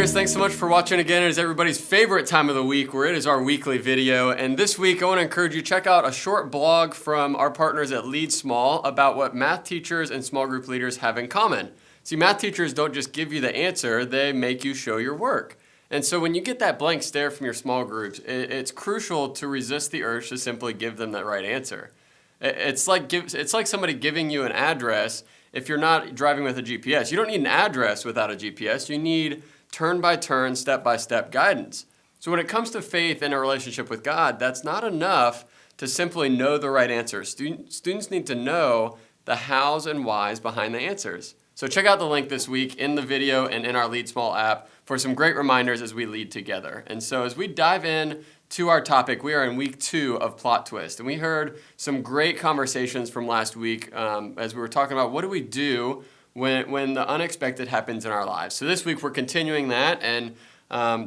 listeners, thanks so much for watching again. It is everybody's favorite time of the week where it is our weekly video. And this week, I want to encourage you to check out a short blog from our partners at Lead Small about what math teachers and small group leaders have in common. See, math teachers don't just give you the answer, they make you show your work. And so when you get that blank stare from your small groups, it's crucial to resist the urge to simply give them that right answer. It's like somebody giving you an address if you're not driving with a GPS. You don't need an address without a GPS. You need turn-by-turn, step-by-step guidance. So when it comes to faith and a relationship with God, that's not enough to simply know the right answer. Students need to know the hows and whys behind the answers. So check out the link this week in the video and in our Lead Small app for some great reminders as we lead together. And so as we dive in to our topic, we are in week 2 of Plot Twist. And we heard some great conversations from last week as we were talking about what do we do when the unexpected happens in our lives. So this week we're continuing that, and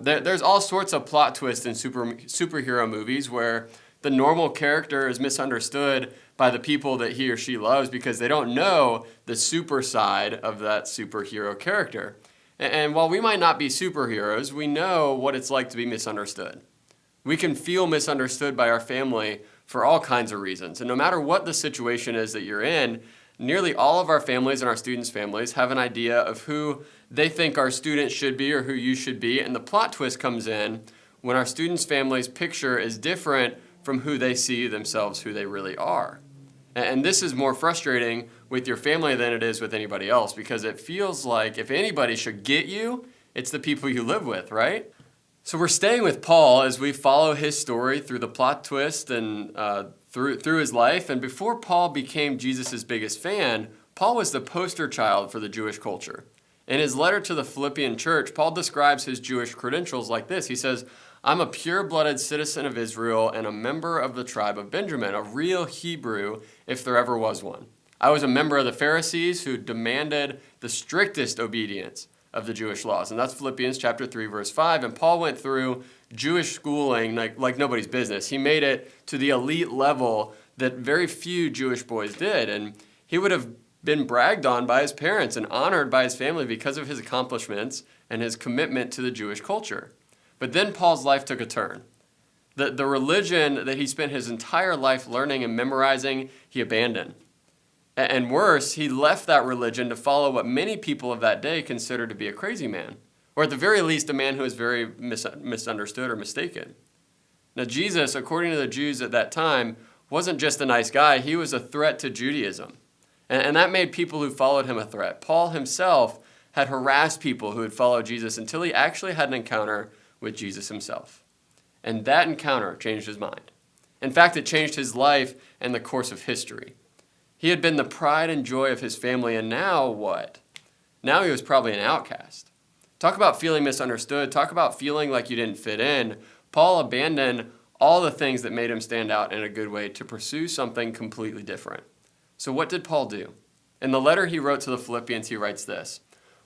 there's all sorts of plot twists in superhero movies where the normal character is misunderstood by the people that he or she loves because they don't know the super side of that superhero character. And while we might not be superheroes, we know what it's like to be misunderstood. We can feel misunderstood by our family for all kinds of reasons. And no matter what the situation is that you're in, nearly all of our families and our students' families have an idea of who they think our students should be or who you should be. And the plot twist comes in when our students' families' picture is different from who they see themselves, who they really are. And this is more frustrating with your family than it is with anybody else because it feels like if anybody should get you, it's the people you live with, right? So we're staying with Paul as we follow his story through the plot twist and through his life. And before Paul became Jesus' biggest fan, Paul was the poster child for the Jewish culture. In his letter to the Philippian church, Paul describes his Jewish credentials like this. He says, "I'm a pure-blooded citizen of Israel and a member of the tribe of Benjamin, a real Hebrew if there ever was one. I was a member of the Pharisees who demanded the strictest obedience of the Jewish laws." And that's Philippians chapter 3, verse 5. And Paul went through Jewish schooling like nobody's business. He made it to the elite level that very few Jewish boys did. And he would have been bragged on by his parents and honored by his family because of his accomplishments and his commitment to the Jewish culture. But then Paul's life took a turn. The religion that he spent his entire life learning and memorizing, he abandoned. And worse, he left that religion to follow what many people of that day considered to be a crazy man, or at the very least, a man who is very misunderstood or mistaken. Now, Jesus, according to the Jews at that time, wasn't just a nice guy. He was a threat to Judaism. And that made people who followed him a threat. Paul himself had harassed people who had followed Jesus until he actually had an encounter with Jesus himself. And that encounter changed his mind. In fact, it changed his life and the course of history. He had been the pride and joy of his family, and now what? Now he was probably an outcast. Talk about feeling misunderstood. Talk about feeling like you didn't fit in. Paul abandoned all the things that made him stand out in a good way to pursue something completely different. So what did Paul do? In the letter he wrote to the Philippians, he writes this: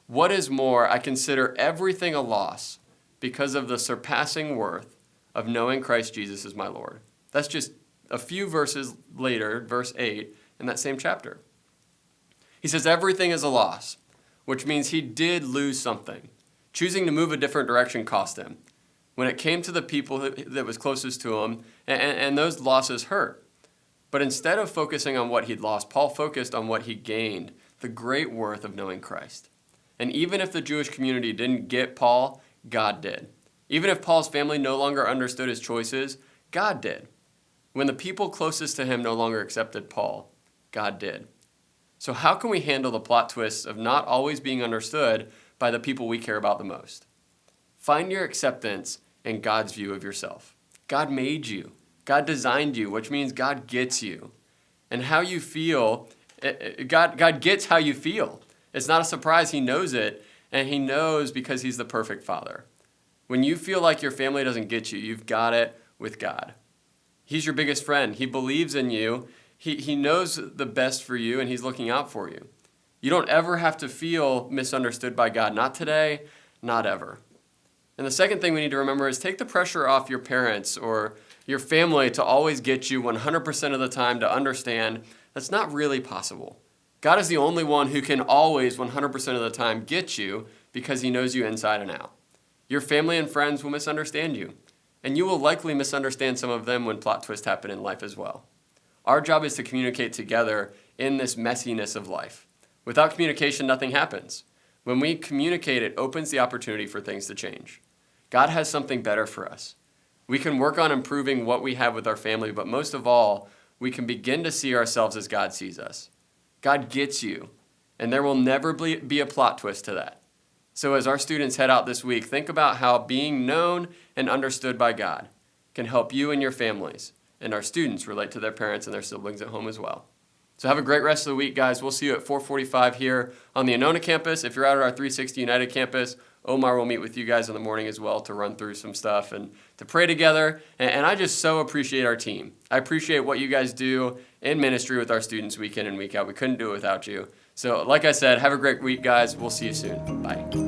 "What is more, I consider everything a loss because of the surpassing worth of knowing Christ Jesus as my Lord." That's just a few verses later, verse 8, in that same chapter. He says everything is a loss, which means he did lose something. Choosing to move a different direction cost him. When it came to the people that was closest to him, and those losses hurt. But instead of focusing on what he'd lost, Paul focused on what he gained, the great worth of knowing Christ. And even if the Jewish community didn't get Paul, God did. Even if Paul's family no longer understood his choices, God did. When the people closest to him no longer accepted Paul, God did. So how can we handle the plot twists of not always being understood by the people we care about the most? Find your acceptance in God's view of yourself. God made you. God designed you, which means God gets you. And how you feel, God gets how you feel. It's not a surprise. He knows it, and he knows because he's the perfect father. When you feel like your family doesn't get you, you've got it with God. He's your biggest friend. He believes in you. He knows the best for you, and he's looking out for you. You don't ever have to feel misunderstood by God. Not today, not ever. And the second thing we need to remember is take the pressure off your parents or your family to always get you 100% of the time to understand. That's not really possible. God is the only one who can always 100% of the time get you because he knows you inside and out. Your family and friends will misunderstand you, and you will likely misunderstand some of them when plot twists happen in life as well. Our job is to communicate together in this messiness of life. Without communication, nothing happens. When we communicate, it opens the opportunity for things to change. God has something better for us. We can work on improving what we have with our family, but most of all, we can begin to see ourselves as God sees us. God gets you, and there will never be a plot twist to that. So as our students head out this week, think about how being known and understood by God can help you and your families, and our students relate to their parents and their siblings at home as well. So have a great rest of the week, guys. We'll see you at 4:45 here on the Anona campus. If you're out at our 360 United campus, Omar will meet with you guys in the morning as well to run through some stuff and to pray together. And I just so appreciate our team. I appreciate what you guys do in ministry with our students week in and week out. We couldn't do it without you. So like I said, have a great week, guys. We'll see you soon. Bye.